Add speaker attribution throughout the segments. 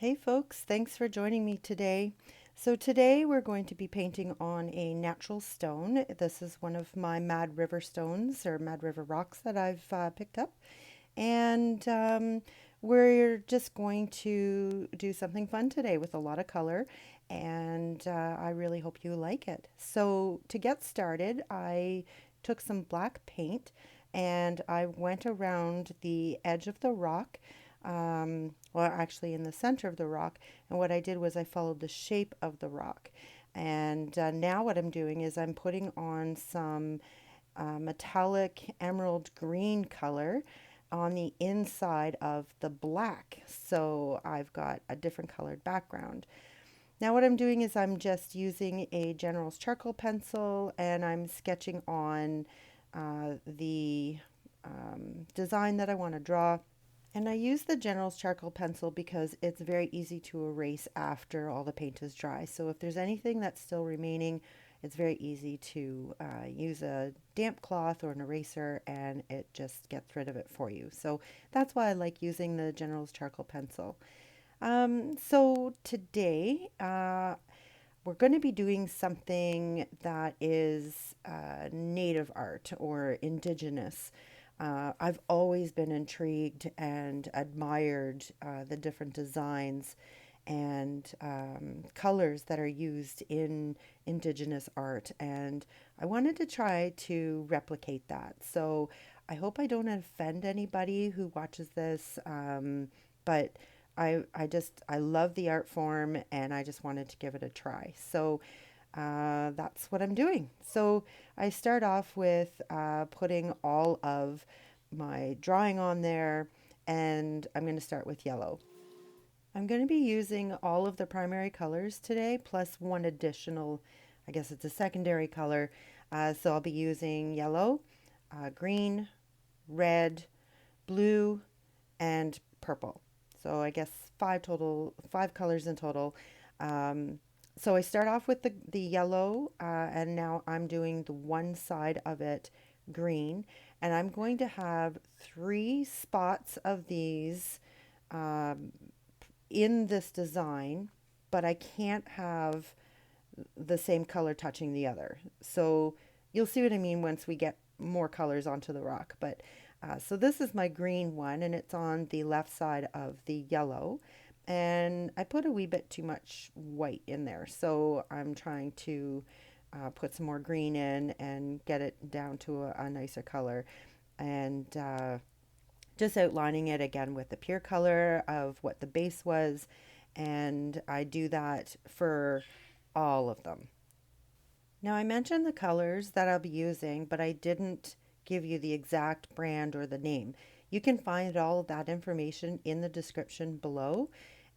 Speaker 1: Hey folks, thanks for joining me today. So today we're going to be painting on a natural stone. This is one of my Mad River stones or Mad River rocks that I've picked up. And we're just going to do something fun today with a lot of color. And I really hope you like it. So to get started, I took some black paint and I went around the edge of the rock, well, actually in the center of the rock. And what I did was I followed the shape of the rock. And now what I'm doing is I'm putting on some metallic emerald green color on the inside of the black. So I've got a different colored background. Now what I'm doing is I'm just using a General's charcoal pencil and I'm sketching on the design that I want to draw. And I use the General's charcoal pencil because it's very easy to erase after all the paint is dry. So if there's anything that's still remaining, it's very easy to use a damp cloth or an eraser and it just gets rid of it for you. So that's why I like using the General's charcoal pencil. So today we're going to be doing something that is native art or indigenous. I've always been intrigued and admired the different designs and colors that are used in indigenous art, and I wanted to try to replicate that. So I hope I don't offend anybody who watches this, but I love the art form and I just wanted to give it a try. So that's what I'm doing. So I start off with putting all of my drawing on there, and I'm going to start with yellow. I'm going to be using all of the primary colors today, plus one additional, I guess it's a secondary color. So I'll be using yellow, green, red, blue, and purple. So I guess five colors in total. Um, so I start off with the yellow, and now I'm doing the one side of it green, and I'm going to have three spots of these um, in this design, but I can't have the same color touching the other. So you'll see what I mean once we get more colors onto the rock. But so this is my green one, and it's on the left side of the yellow. And I put a wee bit too much white in there, so I'm trying to put some more green in and get it down to a nicer color. And just outlining it again with the pure color of what the base was. And I do that for all of them. Now, I mentioned the colors that I'll be using, but I didn't give you the exact brand or the name. You can find all of that information in the description below,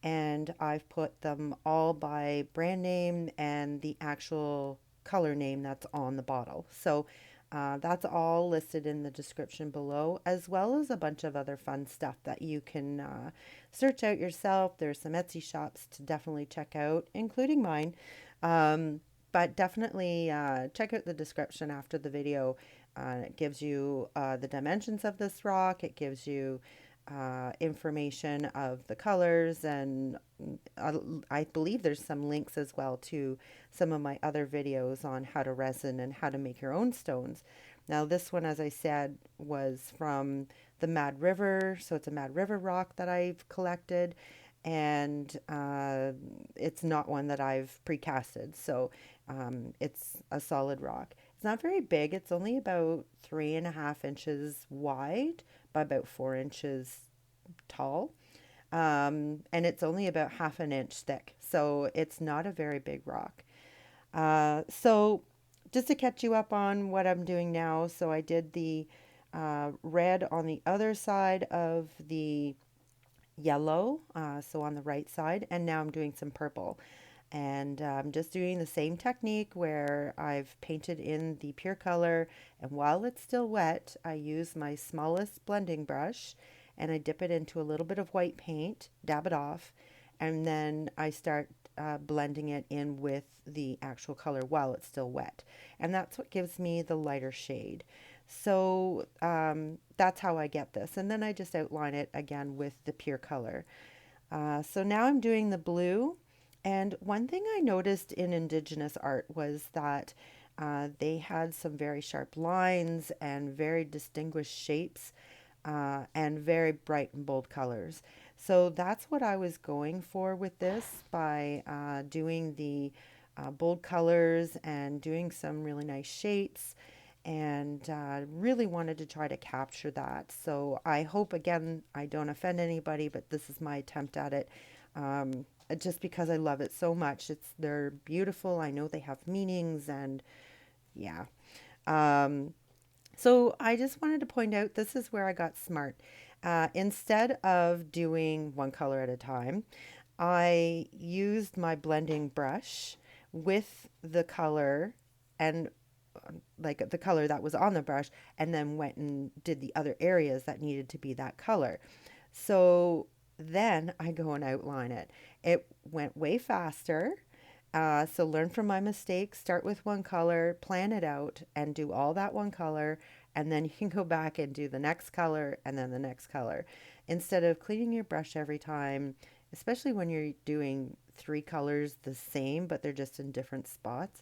Speaker 1: and I've put them all by brand name and the actual color name that's on the bottle. So that's all listed in the description below, as well as a bunch of other fun stuff that you can search out yourself. There's some Etsy shops to definitely check out, including mine. But definitely check out the description after the video. It gives you the dimensions of this rock. It gives you information of the colors, and I believe there's some links as well to some of my other videos on how to resin and how to make your own stones. Now this one, as I said, was from the Mad River, so it's a Mad River rock that I've collected, and it's not one that I've precasted, so it's a solid rock. It's not very big. It's only about 3.5 inches wide by about 4 inches tall. And it's only about half an inch thick. So it's not a very big rock. So just to catch you up on what I'm doing now. So I did the red on the other side of the yellow, so on the right side, and now I'm doing some purple. And I'm just doing the same technique where I've painted in the pure color, and while it's still wet, I use my smallest blending brush and I dip it into a little bit of white paint, dab it off, and then I start blending it in with the actual color while it's still wet. And that's what gives me the lighter shade. So that's how I get this. And then I just outline it again with the pure color. So now I'm doing the blue. And one thing I noticed in Indigenous art was that they had some very sharp lines and very distinguished shapes and very bright and bold colors. So that's what I was going for with this by doing the bold colors and doing some really nice shapes and really wanted to try to capture that. So I hope again I don't offend anybody, but this is my attempt at it. Just because I love it so much. They're beautiful. I know they have meanings and yeah. Um, so I just wanted to point out this is where I got smart. Instead of doing one color at a time, I used my blending brush with the color and like the color that was on the brush, and then went and did the other areas that needed to be that color. So then I go and outline it. It went way faster. So learn from my mistakes, start with one color, plan it out, and do all that one color. And then you can go back and do the next color and then the next color. Instead of cleaning your brush every time, especially when you're doing three colors the same, but they're just in different spots,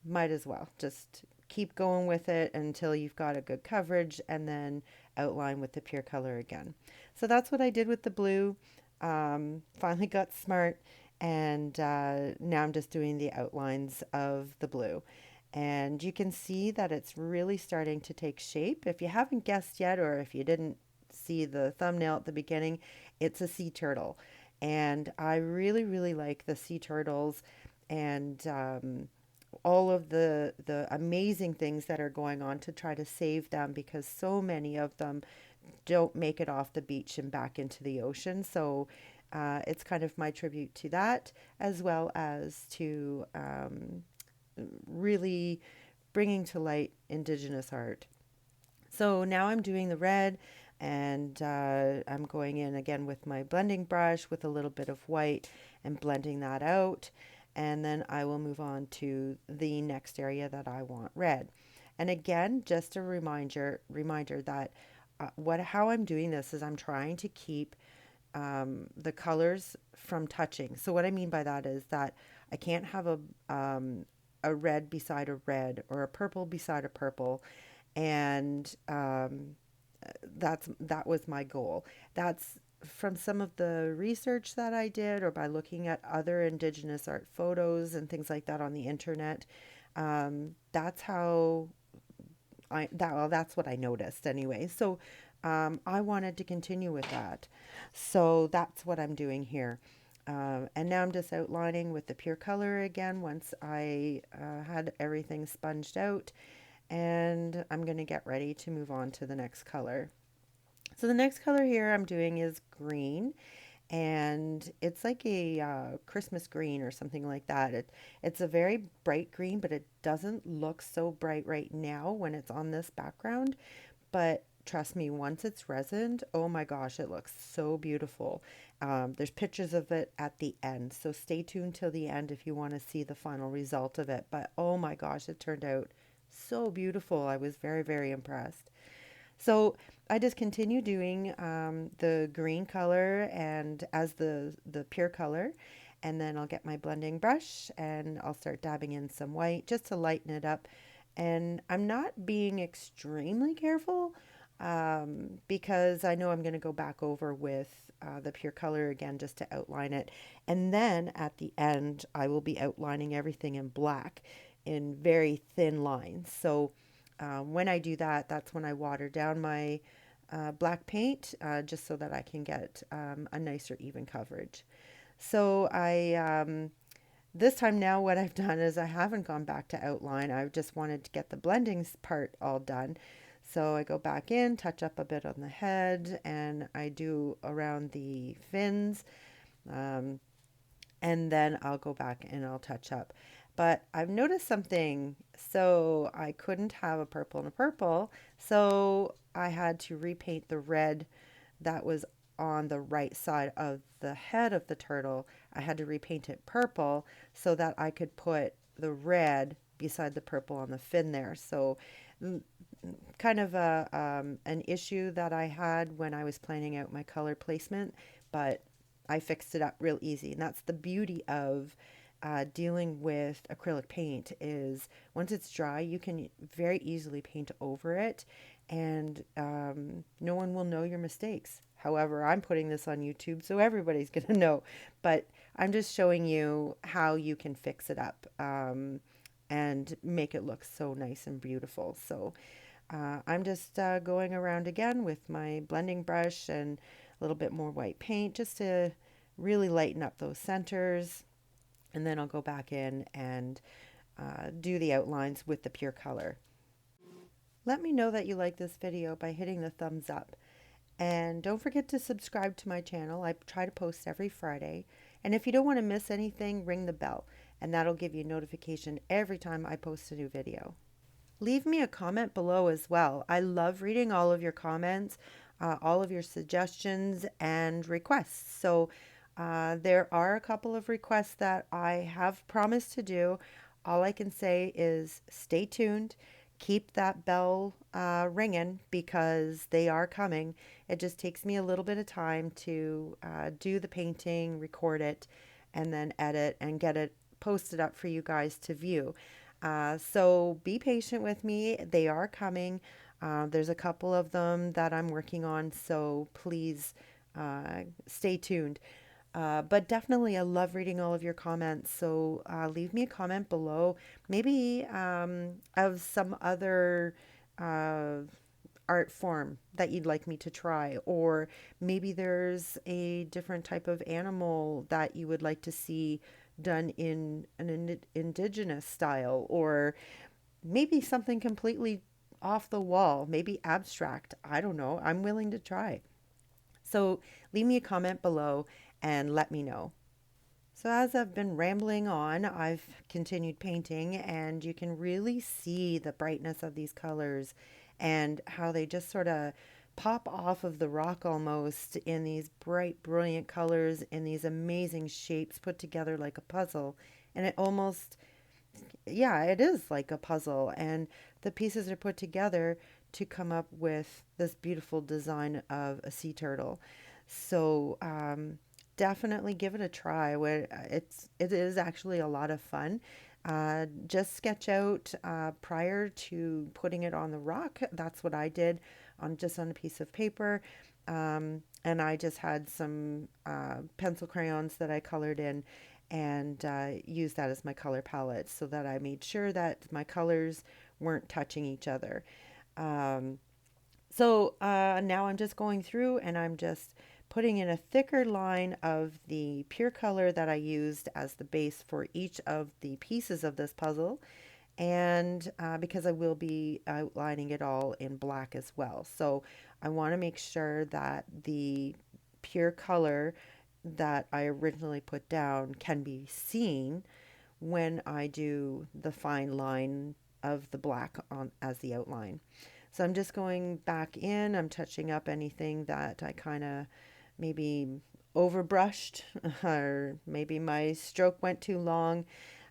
Speaker 1: might as well just keep going with it until you've got a good coverage and then outline with the pure color again. So that's what I did with the blue. Finally got smart, and now I'm just doing the outlines of the blue. And you can see that it's really starting to take shape. If you haven't guessed yet, or if you didn't see the thumbnail at the beginning, it's a sea turtle. And I really, really like the sea turtles. And all of the amazing things that are going on to try to save them because so many of them don't make it off the beach and back into the ocean. So it's kind of my tribute to that, as well as to really bringing to light Indigenous art. So now I'm doing the red, and I'm going in again with my blending brush with a little bit of white and blending that out. And then I will move on to the next area that I want red. And again, just a reminder that how I'm doing this is I'm trying to keep the colors from touching. So what I mean by that is that I can't have a red beside a red or a purple beside a purple, and that was my goal. That's from some of the research that I did, or by looking at other Indigenous art photos and things like that on the internet. That's how well, that's what I noticed anyway. So I wanted to continue with that. So that's what I'm doing here. And now I'm just outlining with the pure color again once I had everything sponged out. And I'm going to get ready to move on to the next color. So the next color here I'm doing is green, and it's like a Christmas green or something like that. It's a very bright green, but it doesn't look so bright right now when it's on this background. But trust me, once it's resined, oh my gosh, it looks so beautiful. There's pictures of it at the end, so stay tuned till the end if you want to see the final result of it. But oh my gosh, it turned out so beautiful. I was very, very impressed. So I just continue doing the green color and as the pure color, and then I'll get my blending brush and I'll start dabbing in some white just to lighten it up. And I'm not being extremely careful because I know I'm going to go back over with the pure color again just to outline it. And then at the end, I will be outlining everything in black in very thin lines. So when I do that, that's when I water down my black paint just so that I can get a nicer even coverage. So this time now what I've done is I haven't gone back to outline. I've just wanted to get the blending part all done. So I go back in, touch up a bit on the head, and I do around the fins. Um, and then I'll go back and I'll touch up. But I've noticed something. So I couldn't have a purple and a purple. So I had to repaint the red that was on the right side of the head of the turtle. I had to repaint it purple so that I could put the red beside the purple on the fin there. So kind of an issue that I had when I was planning out my color placement, but I fixed it up real easy. And that's the beauty of dealing with acrylic paint is once it's dry, you can very easily paint over it, and no one will know your mistakes. However, I'm putting this on YouTube, so everybody's going to know. But I'm just showing you how you can fix it up and make it look so nice and beautiful. So I'm just going around again with my blending brush and a little bit more white paint just to really lighten up those centers. And then I'll go back in and do the outlines with the pure color. Let me know that you like this video by hitting the thumbs up. And don't forget to subscribe to my channel. I try to post every Friday. And if you don't want to miss anything, ring the bell, and that'll give you notification every time I post a new video. Leave me a comment below as well. I love reading all of your comments, all of your suggestions and requests. So there are a couple of requests that I have promised to do. All I can say is stay tuned. Keep that bell ringing because they are coming. It just takes me a little bit of time to do the painting, record it, and then edit and get it posted up for you guys to view. So be patient with me. They are coming. There's a couple of them that I'm working on, so please stay tuned. But definitely, I love reading all of your comments. So leave me a comment below, maybe of some other uh, art form that you'd like me to try, or maybe there's a different type of animal that you would like to see done in an indigenous style, or maybe something completely off the wall, maybe abstract. I don't know. I'm willing to try. So leave me a comment below and let me know. So as I've been rambling on, I've continued painting, and you can really see the brightness of these colors and how they just sort of pop off of the rock almost in these bright, brilliant colors in these amazing shapes put together like a puzzle. And it almost, yeah, it is like a puzzle. And the pieces are put together to come up with this beautiful design of a sea turtle. So definitely give it a try. It is actually a lot of fun. Just sketch out prior to putting it on the rock. That's what I did on a piece of paper. And I just had some pencil crayons that I colored in and used that as my color palette so that I made sure that my colors weren't touching each other. Um, so now I'm just going through and I'm just putting in a thicker line of the pure color that I used as the base for each of the pieces of this puzzle. And because I will be outlining it all in black as well. So I want to make sure that the pure color that I originally put down can be seen when I do the fine line of the black on as the outline. So I'm just going back in, I'm touching up anything that I kind of maybe overbrushed or maybe my stroke went too long.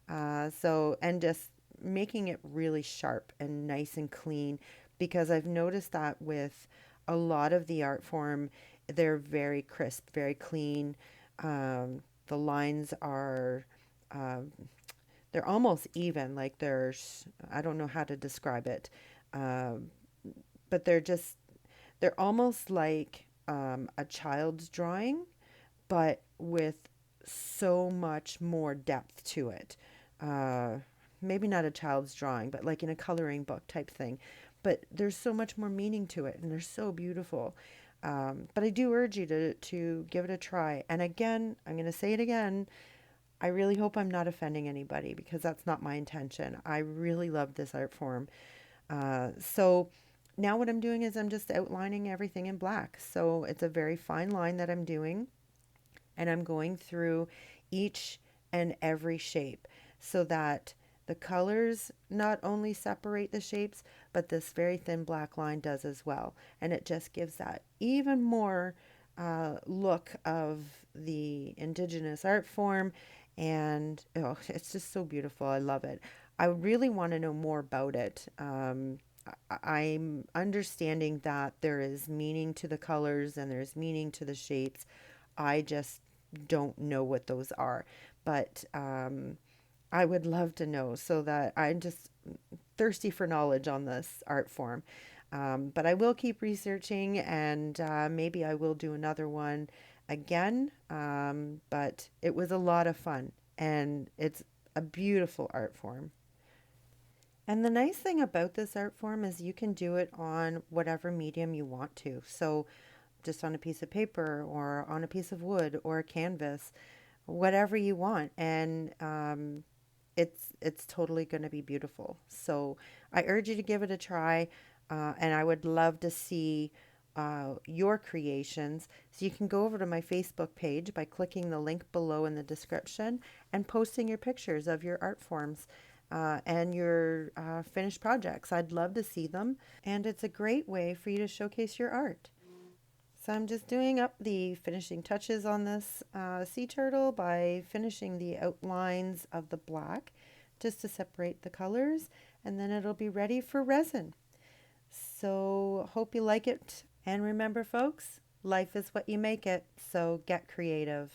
Speaker 1: And just making it really sharp and nice and clean because I've noticed that with a lot of the art form, they're very crisp, very clean. The lines are, um, they're almost even, like there's, I don't know how to describe it, um, but they're almost like a child's drawing, but with so much more depth to it. Uh, Maybe not a child's drawing, but like in a coloring book type thing. But there's so much more meaning to it, and they're so beautiful. But I do urge you to give it a try. And again, I'm going to say it again. I really hope I'm not offending anybody because that's not my intention. I really love this art form. So now what I'm doing is I'm just outlining everything in black. So it's a very fine line that I'm doing, and I'm going through each and every shape so that the colors not only separate the shapes, but this very thin black line does as well. And it just gives that even more look of the indigenous art form. And oh, it's just so beautiful. I love it. I really want to know more about it. I'm understanding that there is meaning to the colors and there's meaning to the shapes. I just don't know what those are, but I would love to know, so that I'm just thirsty for knowledge on this art form. But I will keep researching, and maybe I will do another one again. But it was a lot of fun, and it's a beautiful art form. And the nice thing about this art form is you can do it on whatever medium you want to. So just on a piece of paper or on a piece of wood or a canvas, whatever you want. And it's totally going to be beautiful. So I urge you to give it a try, and I would love to see your creations. So you can go over to my Facebook page by clicking the link below in the description and posting your pictures of your art forms and your finished projects. I'd love to see them, and it's a great way for you to showcase your art. So I'm just doing up the finishing touches on this sea turtle by finishing the outlines of the black just to separate the colors, and then it'll be ready for resin. So hope you like it. And remember folks, life is what you make it, so get creative.